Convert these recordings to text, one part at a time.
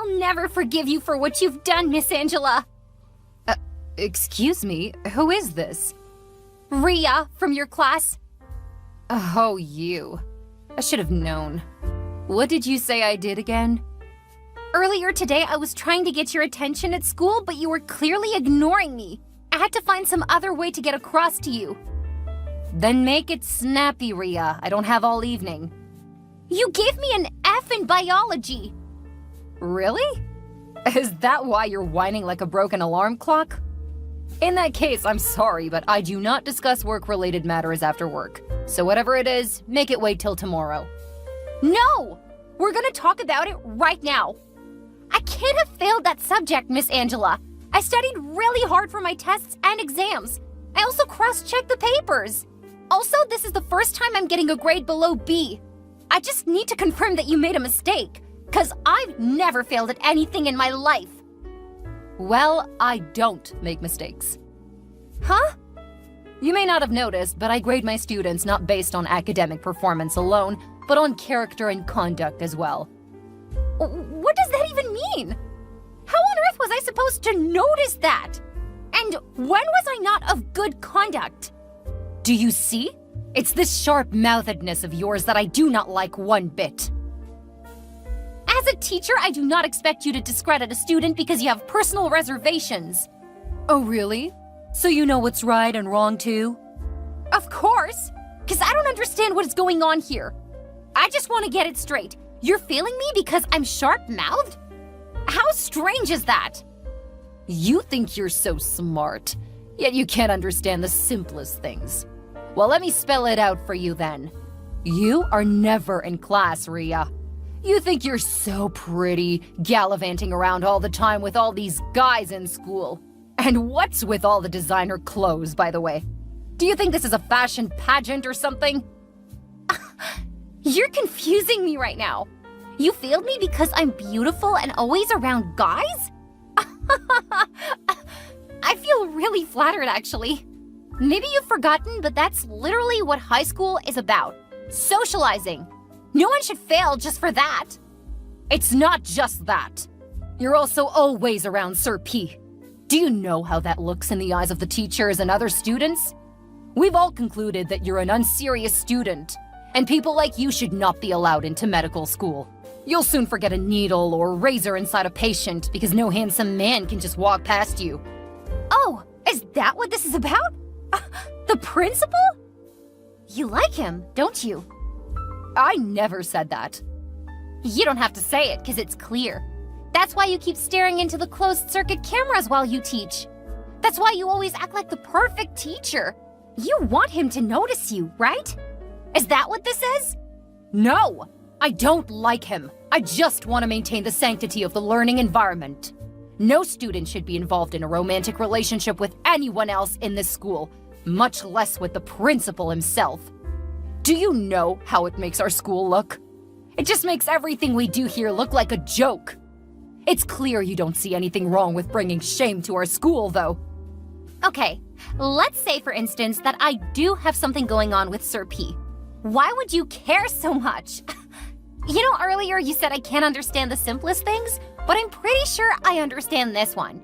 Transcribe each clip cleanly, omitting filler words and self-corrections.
I'll never forgive you for what you've done, Miss Angela. Excuse me, who is this? Ria, from your class. Oh, you. I should have known. What did you say I did again? Earlier today, I was trying to get your attention at school, but you were clearly ignoring me. I had to find some other way to get across to you. Then make it snappy, Ria. I don't have all evening. You gave me an F in biology. Really? Is that why you're whining like a broken alarm clock? In that case, I'm sorry, but I do not discuss work-related matters after work. So whatever it is, make it wait till tomorrow. No! We're gonna talk about it right now. I can't have failed that subject, Miss Angela. I studied really hard for my tests and exams. I also cross-checked the papers. Also, this is the first time I'm getting a grade below B. I just need to confirm that you made a mistake, because I've never failed at anything in my life. Well, I don't make mistakes. Huh? You may not have noticed, but I grade my students not based on academic performance alone, but on character and conduct as well. What does that even mean? How on earth was I supposed to notice that? And when was I not of good conduct? Do you see? It's this sharp-mouthedness of yours that I do not like one bit. As a teacher, I do not expect you to discredit a student because you have personal reservations. Oh, really? So you know what's right and wrong, too? Of course, because I don't understand what is going on here. I just want to get it straight. You're failing me because I'm sharp-mouthed? How strange is that? You think you're so smart, yet you can't understand the simplest things. Well, let me spell it out for you then. You are never in class, Ria. You think you're so pretty, gallivanting around all the time with all these guys in school. And what's with all the designer clothes, by the way? Do you think this is a fashion pageant or something? You're confusing me right now. You failed me because I'm beautiful and always around guys? I feel really flattered, actually. Maybe you've forgotten, but that's literally what high school is about. Socializing. No one should fail just for that. It's not just that. You're also always around Sir P. Do you know how that looks in the eyes of the teachers and other students? We've all concluded that you're an unserious student, and people like you should not be allowed into medical school. You'll soon forget a needle or razor inside a patient because no handsome man can just walk past you. Oh, is that what this is about? The principal? You like him, don't you? I never said that. You don't have to say it, because it's clear. That's why you keep staring into the closed-circuit cameras while you teach. That's why you always act like the perfect teacher. You want him to notice you, right? Is that what this is? No! I don't like him. I just want to maintain the sanctity of the learning environment. No student should be involved in a romantic relationship with anyone else in this school, much less with the principal himself. Do you know how it makes our school look? It just makes everything we do here look like a joke. It's clear you don't see anything wrong with bringing shame to our school, though. Okay, let's say, for instance, that I do have something going on with Sir P. Why would you care so much? You know, earlier you said I can't understand the simplest things, but I'm pretty sure I understand this one.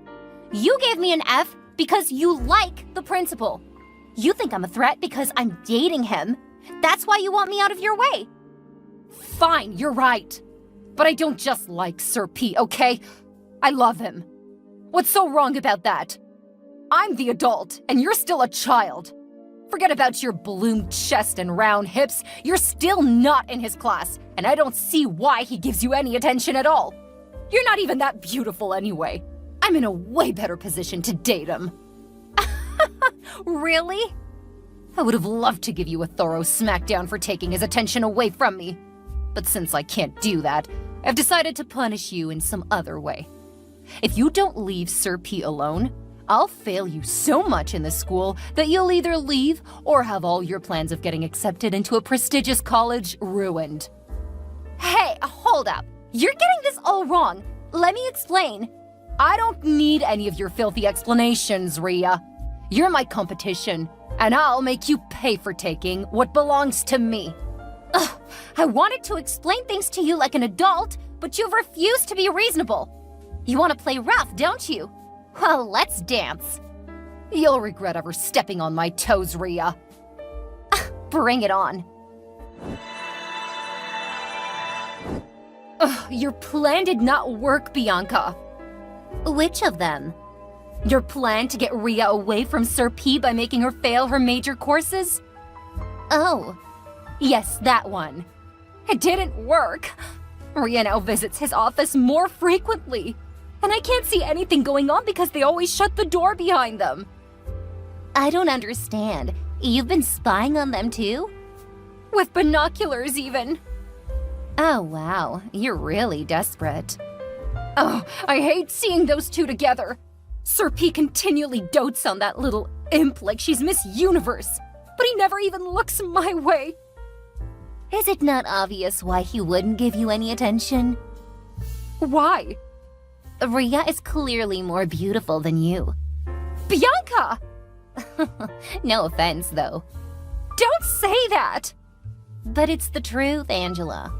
You gave me an F because you like the principal. You think I'm a threat because I'm dating him. That's why you want me out of your way. Fine, you're right. But I don't just like Sir P, okay? I love him. What's so wrong about that? I'm the adult, and you're still a child. Forget about your ballooned chest and round hips. You're still not in his class, and I don't see why he gives you any attention at all. You're not even that beautiful anyway. I'm in a way better position to date him. Really? I would have loved to give you a thorough smackdown for taking his attention away from me. But since I can't do that, I've decided to punish you in some other way. If you don't leave Sir P alone, I'll fail you so much in this school that you'll either leave or have all your plans of getting accepted into a prestigious college ruined. Hey, hold up. You're getting this all wrong. Let me explain. I don't need any of your filthy explanations, Ria. You're my competition, and I'll make you pay for taking what belongs to me. Ugh, I wanted to explain things to you like an adult, but you've refused to be reasonable. You want to play rough, don't you? Well, let's dance. You'll regret ever stepping on my toes, Rhea. Bring it on. Your plan did not work, Bianca. Which of them? Your plan to get Rhea away from Sir P by making her fail her major courses? Oh. Yes, that one. It didn't work. Rhea now visits his office more frequently. And I can't see anything going on because they always shut the door behind them. I don't understand. You've been spying on them too? With binoculars, even. Oh, wow. You're really desperate. Oh, I hate seeing those two together. Sir P continually dotes on that little imp like she's Miss Universe, but he never even looks my way. Is it not obvious why he wouldn't give you any attention? Why? Rhea is clearly more beautiful than you. Bianca! No offense, though. Don't say that! But it's the truth, Angela.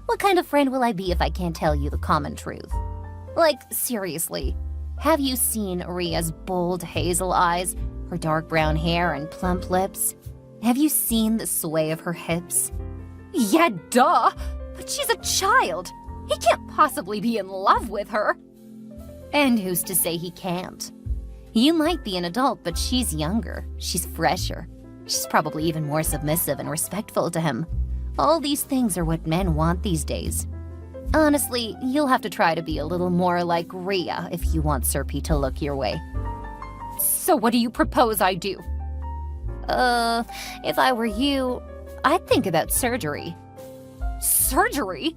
What kind of friend will I be if I can't tell you the common truth? Like, seriously, have you seen Rhea's bold hazel eyes, her dark brown hair and plump lips? Have you seen the sway of her hips? Yeah, duh! But she's a child! He can't possibly be in love with her! And who's to say he can't? You might be an adult, but she's younger. She's fresher. She's probably even more submissive and respectful to him. All these things are what men want these days. Honestly, you'll have to try to be a little more like Rhea if you want Sir P to look your way. So what do you propose I do? If I were you, I'd think about surgery. Surgery?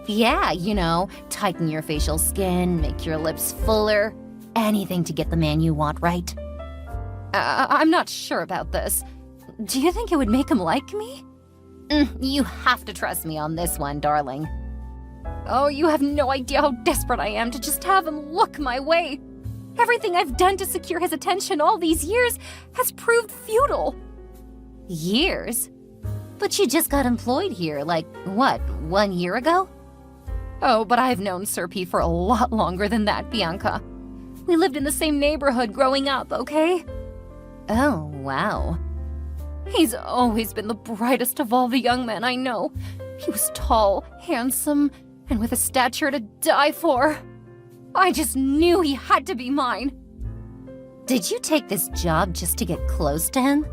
Yeah, you know, tighten your facial skin, make your lips fuller. Anything to get the man you want, right? I'm not sure about this. Do you think it would make him like me? You have to trust me on this one, darling. Oh, you have no idea how desperate I am to just have him look my way. Everything I've done to secure his attention all these years has proved futile. Years? But you just got employed here, like, what, 1 year ago? Oh, but I've known Sir P for a lot longer than that, Bianca. We lived in the same neighborhood growing up, okay? Oh, wow. He's always been the brightest of all the young men I know. He was tall, handsome, and with a stature to die for. I just knew he had to be mine. Did you take this job just to get close to him?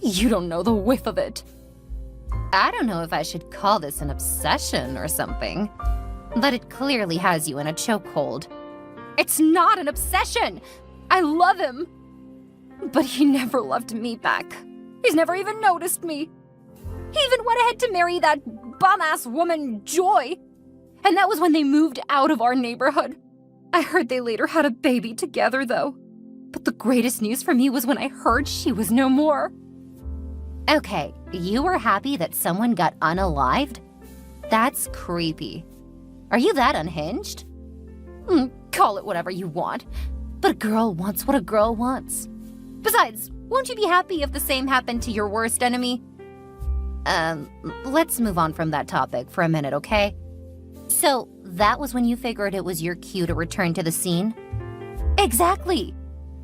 You don't know the whiff of it. I don't know if I should call this an obsession or something, but it clearly has you in a chokehold. It's not an obsession! I love him! But he never loved me back. He's never even noticed me. He even went ahead to marry that bum-ass woman, Joy. And that was when they moved out of our neighborhood. I heard they later had a baby together, though. But the greatest news for me was when I heard she was no more. Okay, you were happy that someone got unalived? That's creepy. Are you that unhinged? Call it whatever you want. But a girl wants what a girl wants. Besides, won't you be happy if the same happened to your worst enemy? Let's move on from that topic for a minute, okay? So, that was when you figured it was your cue to return to the scene? Exactly!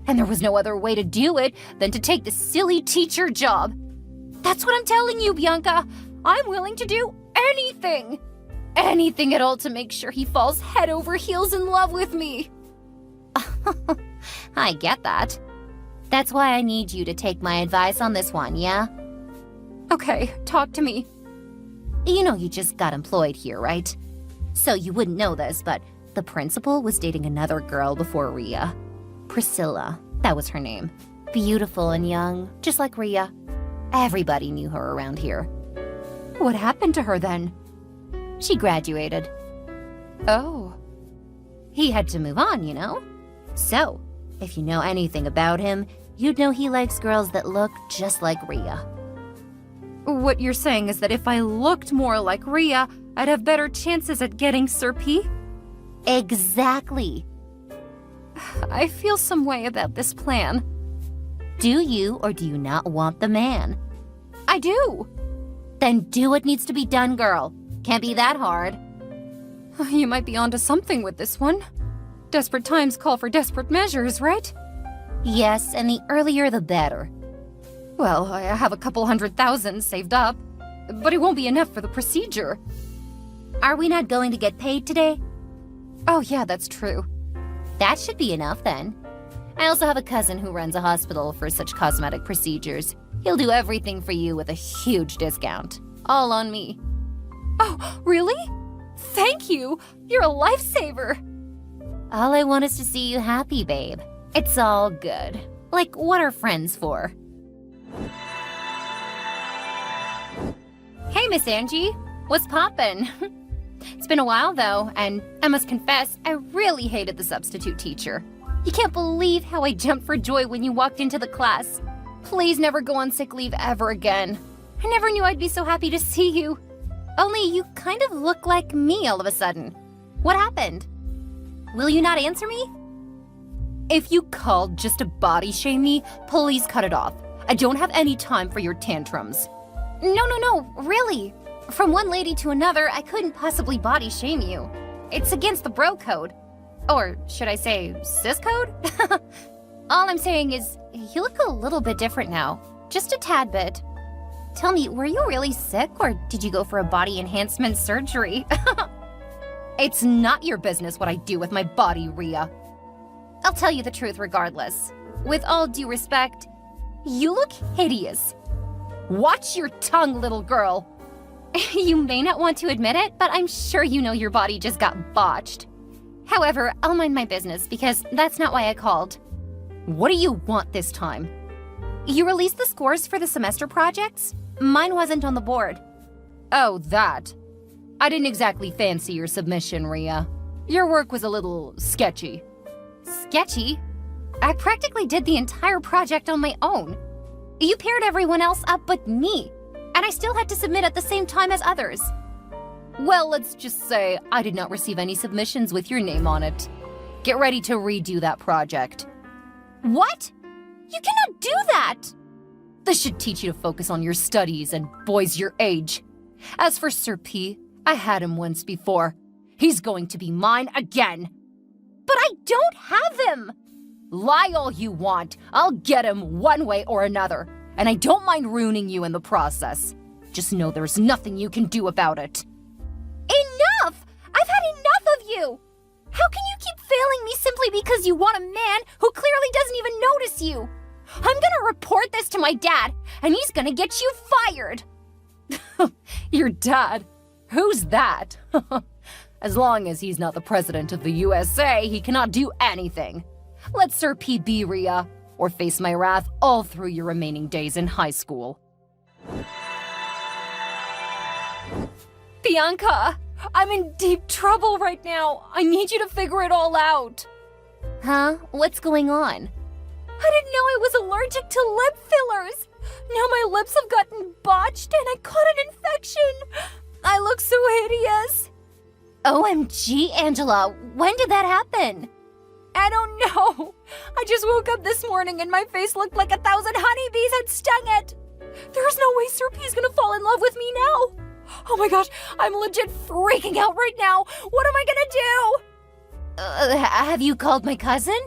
And there was no other way to do it than to take the silly teacher job. That's what I'm telling you, Bianca. I'm willing to do anything. Anything at all to make sure he falls head over heels in love with me. I get that. That's why I need you to take my advice on this one, yeah? Okay, talk to me. You know you just got employed here, right? So you wouldn't know this, but the principal was dating another girl before Rhea. Priscilla, that was her name. Beautiful and young, just like Rhea. Everybody knew her around here. What happened to her then? She graduated. Oh. He had to move on, you know? So, if you know anything about him, you'd know he likes girls that look just like Rhea. What you're saying is that if I looked more like Rhea, I'd have better chances at getting Sir P? Exactly. I feel some way about this plan. Do you or do you not want the man? I do. Then do what needs to be done, girl. Can't be that hard. You might be onto something with this one. Desperate times call for desperate measures, right? Yes, and the earlier the better. Well, I have a couple 100,000 saved up, but it won't be enough for the procedure. Are we not going to get paid today? Oh yeah, that's true. That should be enough then. I also have a cousin who runs a hospital for such cosmetic procedures. He'll do everything for you with a huge discount. All on me. Oh, really? Thank you! You're a lifesaver! All I want is to see you happy, babe. It's all good. Like, what are friends for? Hey, Miss Angie. What's poppin'? It's been a while, though, and I must confess, I really hated the substitute teacher. You can't believe how I jumped for joy when you walked into the class. Please never go on sick leave ever again. I never knew I'd be so happy to see you. Only you kind of look like me all of a sudden. What happened? Will you not answer me? If you called just to body shame me, please cut it off. I don't have any time for your tantrums. No, really. From one lady to another, I couldn't possibly body shame you. It's against the bro code. Or should I say, sis code? All I'm saying is, you look a little bit different now. Just a tad bit. Tell me, were you really sick, or did you go for a body enhancement surgery? It's not your business what I do with my body, Rhea. I'll tell you the truth regardless. With all due respect, you look hideous. Watch your tongue, little girl. You may not want to admit it, but I'm sure you know your body just got botched. However, I'll mind my business because that's not why I called. What do you want this time? You released the scores for the semester projects? Mine wasn't on the board. Oh, that. I didn't exactly fancy your submission, Rhea. Your work was a little sketchy. Sketchy? I practically did the entire project on my own. You paired everyone else up but me, and I still had to submit at the same time as others. Well, let's just say I did not receive any submissions with your name on it. Get ready to redo that project. What? You cannot do that! This should teach you to focus on your studies and boys your age. As for Sir P, I had him once before. He's going to be mine again. But I don't have him! Lie all you want. I'll get him one way or another. And I don't mind ruining you in the process. Just know there's nothing you can do about it. Enough! I've had enough of you! How can you keep failing me simply because you want a man who clearly doesn't even notice you? I'm gonna report this to my dad, and he's gonna get you fired! Your dad? Who's that? As long as he's not the president of the USA, he cannot do anything. Let Sir P be, Rhea, or face my wrath all through your remaining days in high school. Bianca, I'm in deep trouble right now. I need you to figure it all out. Huh? What's going on? I didn't know I was allergic to lip fillers. Now my lips have gotten botched and I caught an infection. I look so hideous. OMG, Angela, when did that happen? I don't know. I just woke up this morning and my face looked like 1,000 honeybees had stung it. There's no way Sir P's gonna fall in love with me now. Oh my gosh, I'm legit freaking out right now. What am I gonna do? Have you called my cousin?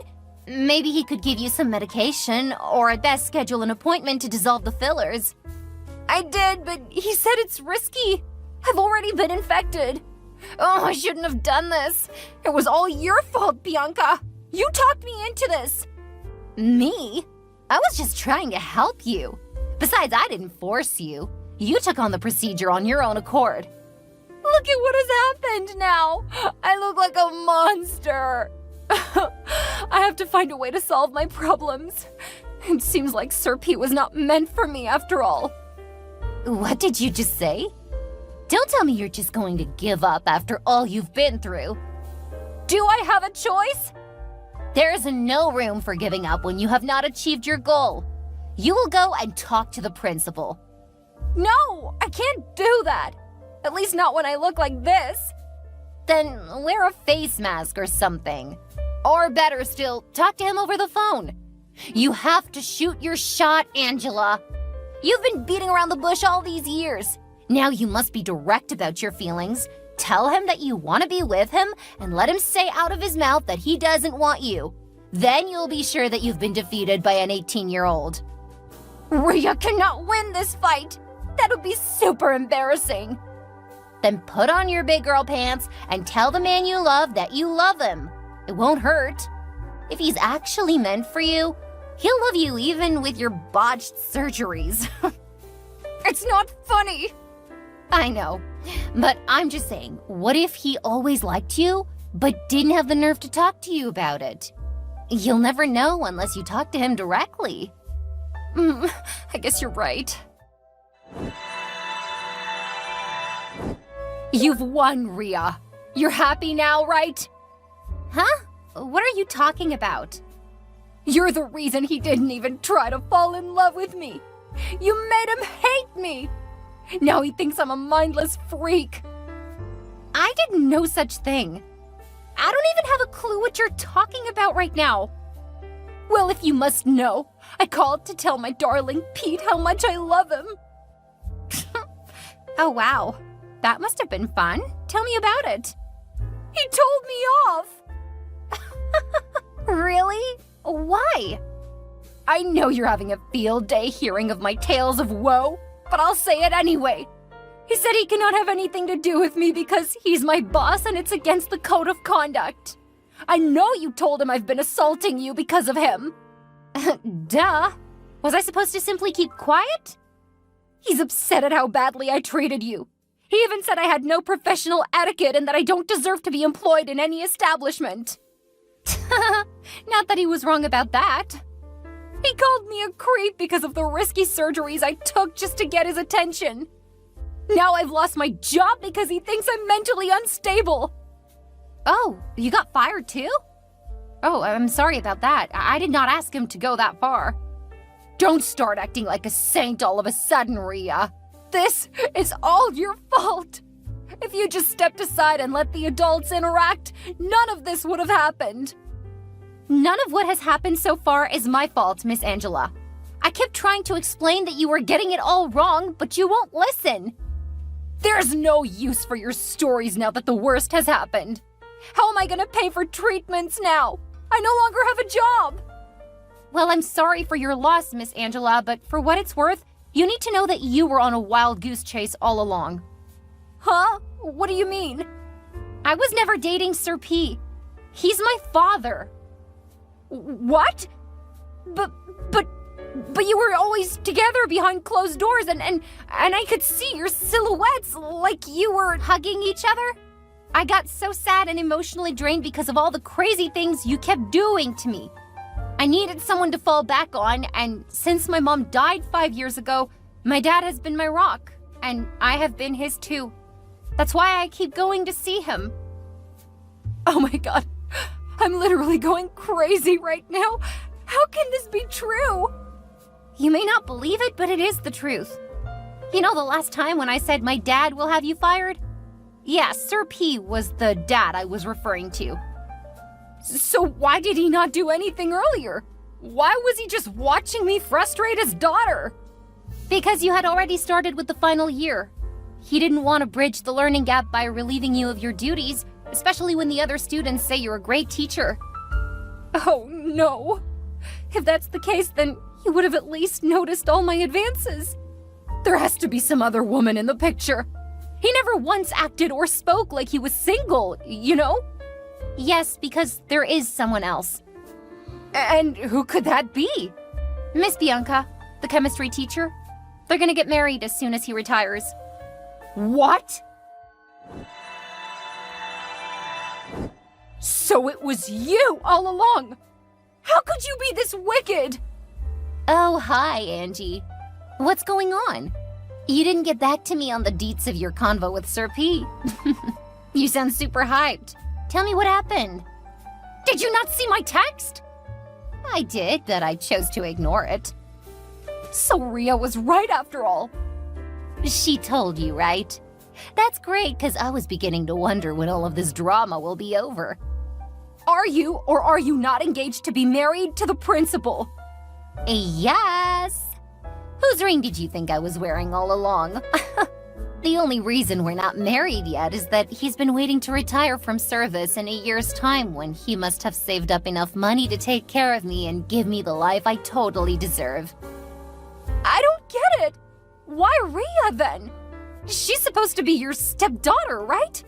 Maybe he could give you some medication, or at best schedule an appointment to dissolve the fillers. I did, but he said it's risky. I've already been infected. Oh, I shouldn't have done this. It was all your fault, Bianca. You talked me into this. Me? I was just trying to help you. Besides, I didn't force you. You took on the procedure on your own accord. Look at what has happened now. I look like a monster. I have to find a way to solve my problems. It seems like Sir P was not meant for me after all. What did you just say? Don't tell me you're just going to give up after all you've been through. Do I have a choice? There is no room for giving up when you have not achieved your goal. You will go and talk to the principal. No, I can't do that. At least not when I look like this. Then wear a face mask or something. Or better still, talk to him over the phone. You have to shoot your shot, Angela. You've been beating around the bush all these years. Now you must be direct about your feelings. Tell him that you want to be with him and let him say out of his mouth that he doesn't want you. Then you'll be sure that you've been defeated by an 18-year-old. Rhea cannot win this fight. That would be super embarrassing. Then put on your big girl pants and tell the man you love that you love him. It won't hurt. If he's actually meant for you, he'll love you even with your botched surgeries. It's not funny. I know, but I'm just saying, what if he always liked you, but didn't have the nerve to talk to you about it? You'll never know unless you talk to him directly. I guess you're right. You've won, Rhea. You're happy now, right? Huh? What are you talking about? You're the reason he didn't even try to fall in love with me. You made him hate me. Now he thinks I'm a mindless freak. I did no such thing. I don't even have a clue what you're talking about right now. Well, if you must know, I called to tell my darling Pete how much I love him. Oh, wow. That must have been fun. Tell me about it. He told me off. Really? Why? I know you're having a field day hearing of my tales of woe, but I'll say it anyway. He said he cannot have anything to do with me because he's my boss and it's against the code of conduct. I know you told him I've been assaulting you because of him. Duh. Was I supposed to simply keep quiet? He's upset at how badly I treated you. He even said I had no professional etiquette and that I don't deserve to be employed in any establishment. Not that he was wrong about that. He called me a creep because of the risky surgeries I took just to get his attention. Now I've lost my job because he thinks I'm mentally unstable. Oh, you got fired too? Oh, I'm sorry about that. I did not ask him to go that far. Don't start acting like a saint all of a sudden, Rhea. This is all your fault. If you just stepped aside and let the adults interact, none of this would have happened. None of what has happened so far is my fault, Miss Angela. I kept trying to explain that you were getting it all wrong, but you won't listen. There's no use for your stories now that the worst has happened. How am I gonna pay for treatments now? I no longer have a job. Well, I'm sorry for your loss, Miss Angela, but for what it's worth, you need to know that you were on a wild goose chase all along. Huh? What do you mean? I was never dating Sir P. He's my father. What? But you were always together behind closed doors and I could see your silhouettes like you were hugging each other. I got so sad and emotionally drained because of all the crazy things you kept doing to me. I needed someone to fall back on, and since my mom died 5 years ago, my dad has been my rock, and I have been his too. That's why I keep going to see him. Oh my god, I'm literally going crazy right now. How can this be true? You may not believe it, but it is the truth. You know the last time when I said my dad will have you fired? Yeah, Sir P was the dad I was referring to. So why did he not do anything earlier? Why was he just watching me frustrate his daughter? Because you had already started with the final year. He didn't want to bridge the learning gap by relieving you of your duties, especially when the other students say you're a great teacher. Oh no. If that's the case, then he would have at least noticed all my advances. There has to be some other woman in the picture. He never once acted or spoke like he was single, you know? Yes, because there is someone else. And who could that be? Miss Bianca, the chemistry teacher. They're gonna get married as soon as he retires. What? So it was you all along! How could you be this wicked? Oh, hi, Angie. What's going on? You didn't get back to me on the deets of your convo with Sir P. You sound super hyped. Tell me what happened. Did you not see my text? I did, but I chose to ignore it. So Rhea was right after all. She told you, right? That's great, because I was beginning to wonder when all of this drama will be over. Are you or are you not engaged to be married to the principal? Yes. Whose ring did you think I was wearing all along? The only reason we're not married yet is that he's been waiting to retire from service in a year's time when he must have saved up enough money to take care of me and give me the life I totally deserve. I don't get it. Why Rhea then? She's supposed to be your stepdaughter, right?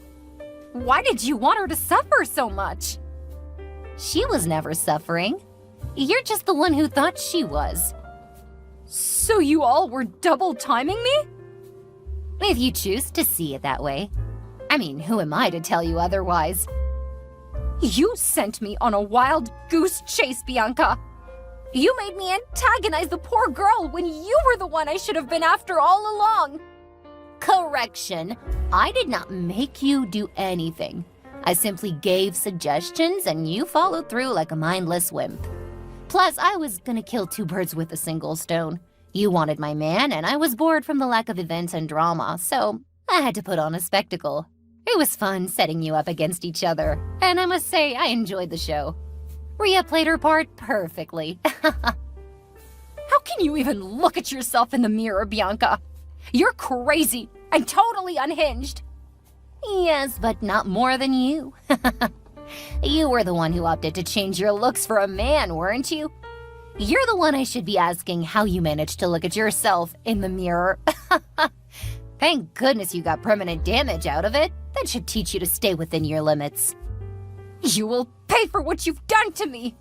Why did you want her to suffer so much? She was never suffering. You're just the one who thought she was. So you all were double timing me? If you choose to see it that way. I mean, who am I to tell you otherwise? You sent me on a wild goose chase, Bianca. You made me antagonize the poor girl when you were the one I should have been after all along. Correction. I did not make you do anything. I simply gave suggestions and you followed through like a mindless wimp. Plus, I was gonna kill two birds with a single stone. You wanted my man, and I was bored from the lack of events and drama, so I had to put on a spectacle. It was fun setting you up against each other, and I must say I enjoyed the show. Rhea played her part perfectly. How can you even look at yourself in the mirror, Bianca? You're crazy and totally unhinged. Yes, but not more than you. You were the one who opted to change your looks for a man, weren't you? You're the one I should be asking how you managed to look at yourself in the mirror. Thank goodness you got permanent damage out of it. That should teach you to stay within your limits. You will pay for what you've done to me.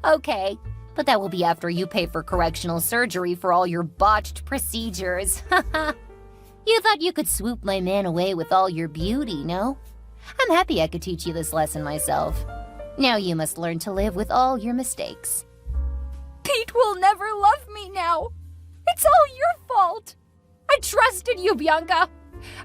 Okay, but that will be after you pay for correctional surgery for all your botched procedures. You thought you could swoop my man away with all your beauty, no? I'm happy I could teach you this lesson myself. Now you must learn to live with all your mistakes. Pete will never love me now. It's all your fault. I trusted you, Bianca.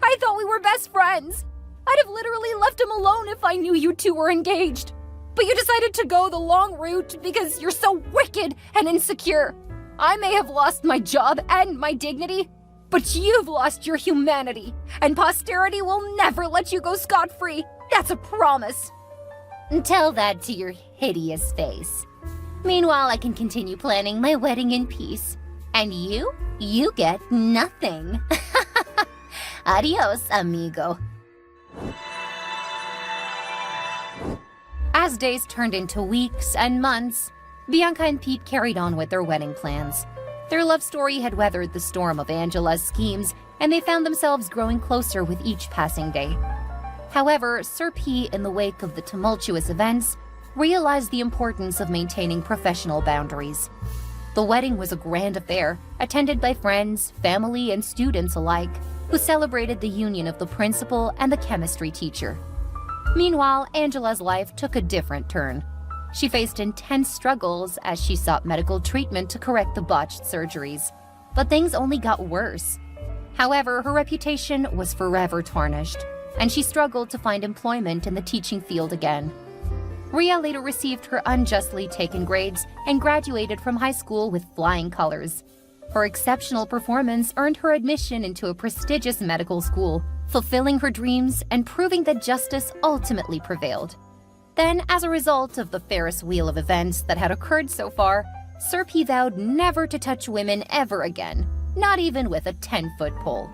I thought we were best friends. I'd have literally left him alone if I knew you two were engaged. But you decided to go the long route because you're so wicked and insecure. I may have lost my job and my dignity, but you've lost your humanity, and posterity will never let you go scot-free. That's a promise. Tell that to your hideous face. Meanwhile, I can continue planning my wedding in peace. And you get nothing. Adios, amigo. As days turned into weeks and months, Bianca and Pete carried on with their wedding plans. Their love story had weathered the storm of Angela's schemes, and they found themselves growing closer with each passing day. However, Sir P, in the wake of the tumultuous events, realized the importance of maintaining professional boundaries. The wedding was a grand affair, attended by friends, family, and students alike, who celebrated the union of the principal and the chemistry teacher. Meanwhile, Angela's life took a different turn. She faced intense struggles as she sought medical treatment to correct the botched surgeries. But things only got worse. However, her reputation was forever tarnished, and she struggled to find employment in the teaching field again. Rhea later received her unjustly taken grades and graduated from high school with flying colors. Her exceptional performance earned her admission into a prestigious medical school, fulfilling her dreams and proving that justice ultimately prevailed. Then, as a result of the Ferris wheel of events that had occurred so far, Sir P vowed never to touch women ever again, not even with a 10-foot pole.